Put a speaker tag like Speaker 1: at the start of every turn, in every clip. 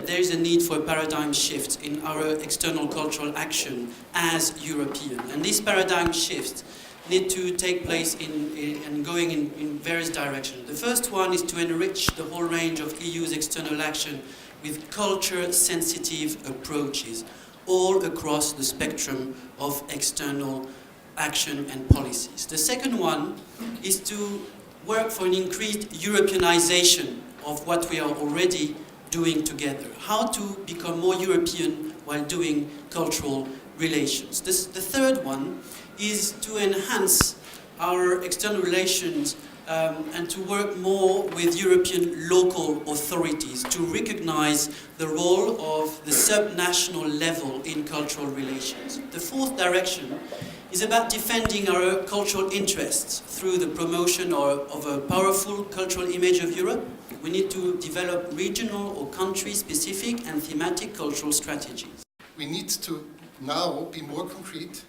Speaker 1: There is a need for a paradigm shift in our external cultural action as European. And these paradigm shifts need to take place in going in various directions. The first one is to enrich the whole range of EU's external action with culture-sensitive approaches all across the spectrum of external action and policies. The second one is to work for an increased Europeanization of what we are already doing together. How to become more European while doing cultural relations. The third one is to enhance our external relations and to work more with European local authorities to recognize the role of the subnational level in cultural relations. The fourth direction is about defending our cultural interests through the promotion of a powerful cultural image of Europe. We need to develop regional or country-specific and thematic cultural strategies.
Speaker 2: We need to now be more concrete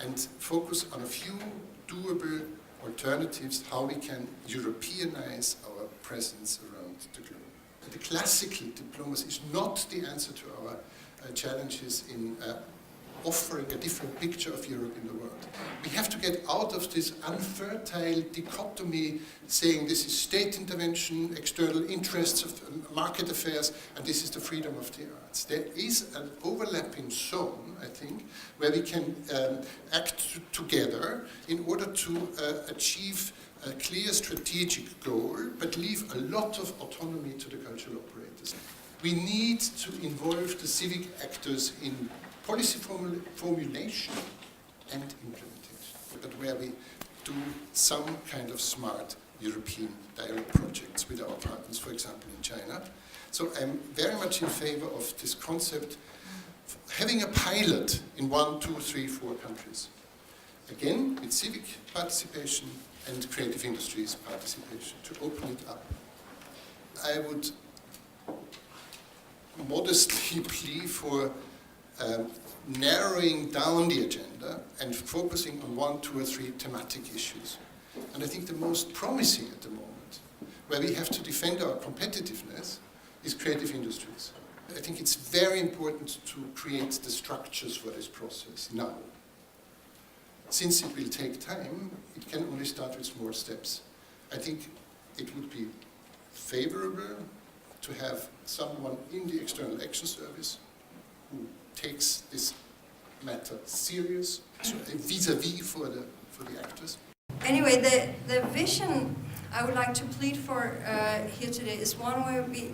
Speaker 2: and focus on a few doable alternatives how we can Europeanize our presence around the globe. The classical diplomacy is not the answer to our challenges in offering a different picture of Europe in the world. We have to get out of this unfertile dichotomy saying this is state intervention, external interests of market affairs, and this is the freedom of the arts. There is an overlapping zone, I think, where we can act together in order to achieve a clear strategic goal, but leave a lot of autonomy to the cultural operators. We need to involve the civic actors in policy formulation and implementation, but where we do some kind of smart European dialogue projects with our partners, for example, in China. So I'm very much in favor of this concept of having a pilot in 1, 2, 3, 4 countries. Again, with civic participation and creative industries participation to open it up. I would modestly plea for narrowing down the agenda and focusing on 1, 2, or 3 thematic issues. And I think the most promising at the moment, where we have to defend our competitiveness, is creative industries. I think it's very important to create the structures for this process now. Since it will take time, it can only start with small steps. I think it would be favorable to have someone in the External Action Service who takes this matter serious, so a vis-a-vis for the actors.
Speaker 3: Anyway, the vision I would like to plead for here today is one where we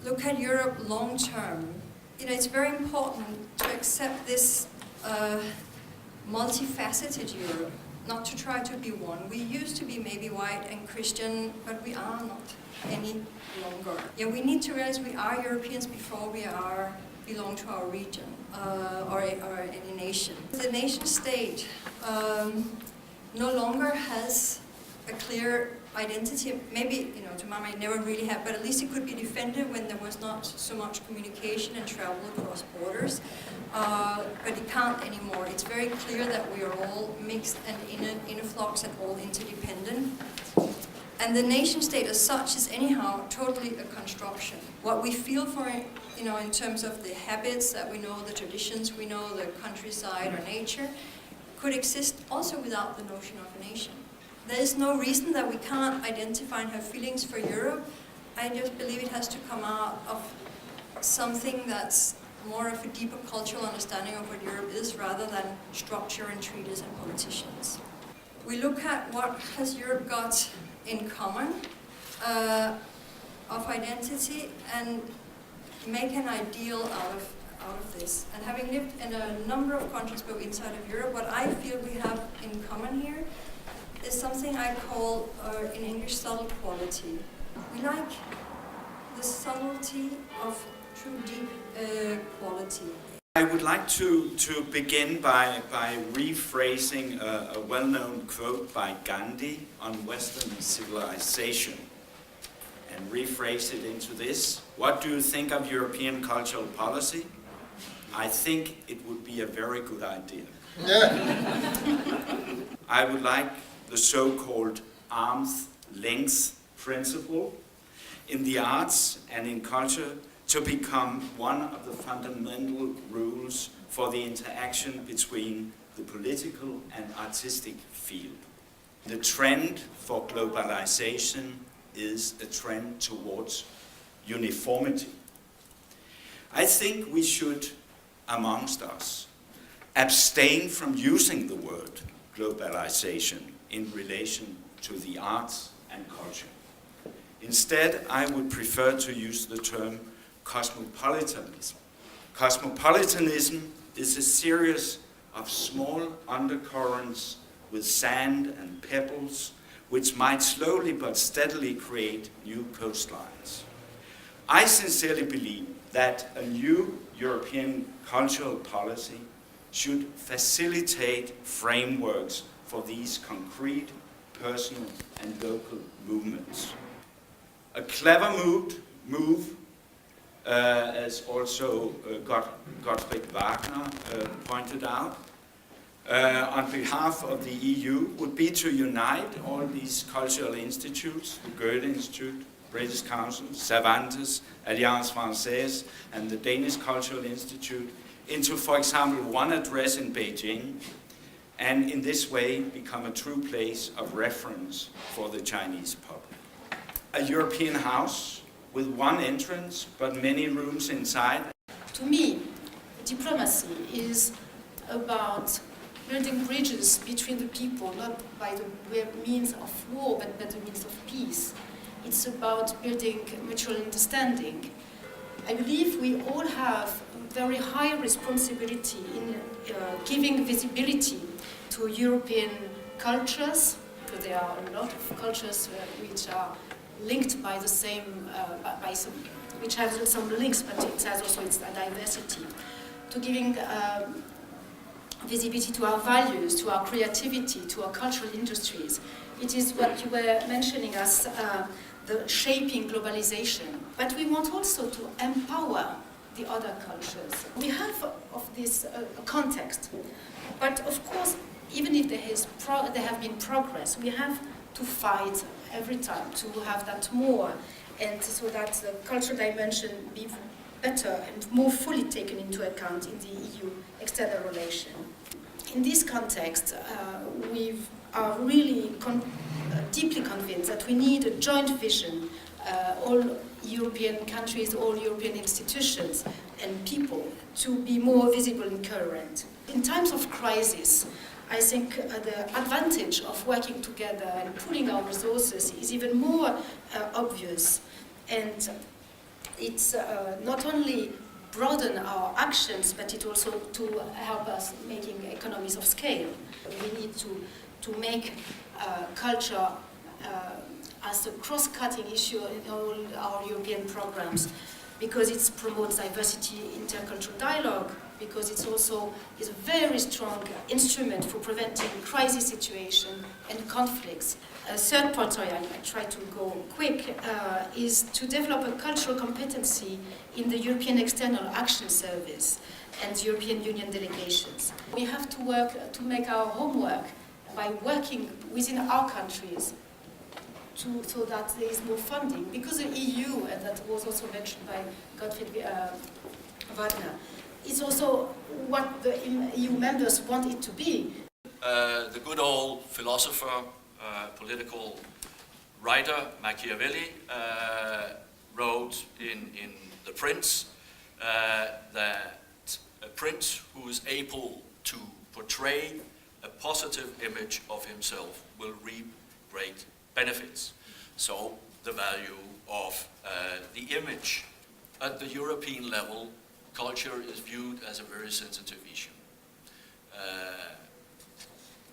Speaker 3: look at Europe long term. You know, it's very important to accept this multifaceted Europe, not to try to be one. We used to be maybe white and Christian, but we are not any longer. Yeah, we need to realize we are Europeans before we belong to our region or any nation. The nation state no longer has a clear identity. Maybe, you know, to my mind, never really had, but at least it could be defended when there was not so much communication and travel across borders. But it can't anymore. It's very clear that we are all mixed and in a flux and all interdependent. And the nation state as such is anyhow totally a construction. What we feel for, you know, in terms of the habits that we know, the traditions we know, the countryside or nature, could exist also without the notion of a nation. There is no reason that we can't identify and have feelings for Europe. I just believe it has to come out of something that's more of a deeper cultural understanding of what Europe is rather than structure and treaties and politicians. We look at what has Europe got in common of identity and make an ideal out of this. And having lived in a number of countries both inside of Europe, what I feel we have in common here is something I call, in English, subtle quality. We like the subtlety of true deep quality.
Speaker 4: I would like to begin by rephrasing a well-known quote by Gandhi on Western civilization and rephrase it into this. What do you think of European cultural policy? I think it would be a very good idea.
Speaker 2: Yeah.
Speaker 4: I would like the so-called arm's length principle in the arts and in culture to become one of the fundamental rules for the interaction between the political and artistic field. The trend for globalization is a trend towards uniformity. I think we should, amongst us, abstain from using the word globalization in relation to the arts and culture. Instead, I would prefer to use the term cosmopolitanism. Cosmopolitanism is a series of small undercurrents with sand and pebbles, which might slowly but steadily create new coastlines. I sincerely believe that a new European cultural policy should facilitate frameworks for these concrete, personal and local movements. A clever move, as also Gottfried Wagner pointed out, on behalf of the EU would be to unite all these cultural institutes, the Goethe Institute, British Council, Cervantes, Alliance Française, and the Danish Cultural Institute into, for example, one address in Beijing, and in this way become a true place of reference for the Chinese public. A European house with one entrance but many rooms inside.
Speaker 5: To me, diplomacy is about building bridges between the people, not by the means of war, but by the means of peace. It's about building mutual understanding. I believe we all have a very high responsibility in giving visibility to European cultures, because there are a lot of cultures which are linked by the same, which have some links, but it has also its diversity. To giving visibility to our values, to our creativity, to our cultural industries. It is what you were mentioning as the shaping globalization. But we want also to empower the other cultures. We have of this context, but of course, even if there have been progress, we have to fight every time to have that more, and so that the cultural dimension be better and more fully taken into account in the EU external relation. In this context, we are really deeply convinced that we need a joint vision, all European countries, all European institutions and people, to be more visible and coherent. In times of crisis, I think the advantage of working together and pooling our resources is even more obvious, and it's not only broaden our actions, but it also to help us making economies of scale. We need to make culture as a cross-cutting issue in all our European programs, because it promotes diversity, intercultural dialogue, because it's also is a very strong instrument for preventing crisis situations and conflicts. A third point, I try to go quick, is to develop a cultural competency in the European External Action Service and European Union delegations. We have to work to make our homework by working within our countries so that there is more funding, because the EU, and that was also mentioned by Gottfried Wagner, is also what the EU members want it to be.
Speaker 6: The good old philosopher, political writer Machiavelli wrote in The Prince that a prince who is able to portray a positive image of himself will reap great benefits. So the value of the image at the European level, culture is viewed as a very sensitive issue.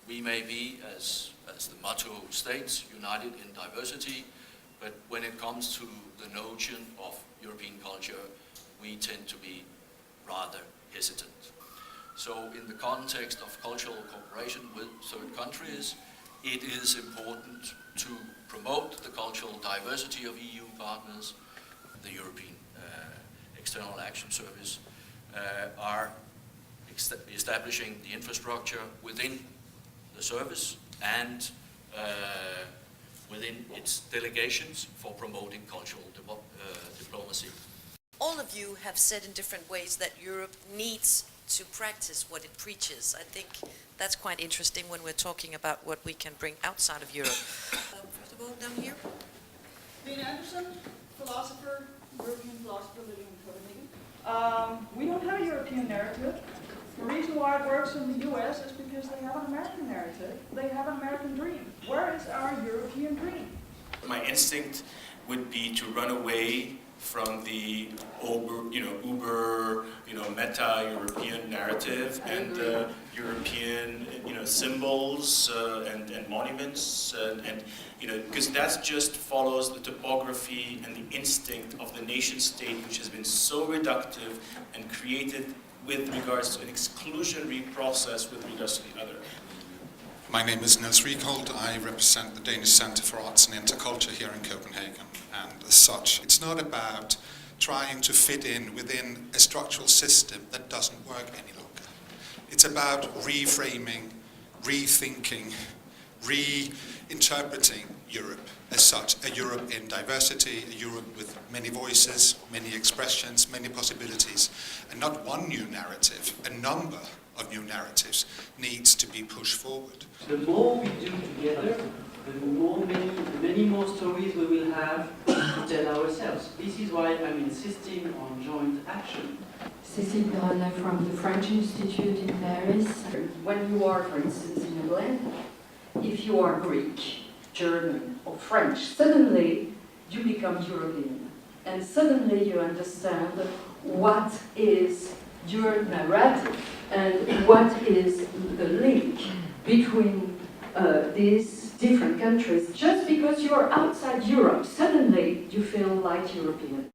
Speaker 6: We may be, as the motto states, united in diversity, but when it comes to the notion of European culture, we tend to be rather hesitant. So in the context of cultural cooperation with third countries, it is important to promote the cultural diversity of EU partners. The European External Action Service are establishing the infrastructure within the service and within its delegations for promoting cultural diplomacy.
Speaker 7: All of you have said in different ways that Europe needs to practice what it preaches. I think that's quite interesting when we're talking about what we can bring outside of Europe. First of all, down here.
Speaker 8: Lene Anderson, philosopher, European philosopher living in Copenhagen. We don't have a European narrative. The reason why it works in the US is because they have an American narrative. They have an American dream. Where is our European dream?
Speaker 9: My instinct would be to run away from the uber, meta-European narrative and European, symbols and monuments, and because that just follows the topography and the instinct of the nation state, which has been so reductive and created with regards to an exclusionary process with regards to the other.
Speaker 10: My name is Niels Rieckholt. I represent the Danish Center for Arts and Interculture here in Copenhagen. And as such, it's not about trying to fit in within a structural system that doesn't work any longer. It's about reframing, rethinking, reinterpreting Europe as such. A Europe in diversity, a Europe with many voices, many expressions, many possibilities. And not one new narrative, a number of new narratives needs to be pushed forward.
Speaker 11: The more we do together, many more stories we will have to tell ourselves. This is why I'm insisting on joint action.
Speaker 12: Cécile Perronnet from the French Institute in Paris. When you are, for instance, in a blend, if you are Greek, German or French, suddenly you become European. And suddenly you understand what is your narrative and what is the link between these different countries. Just because you are outside Europe, suddenly you feel like European.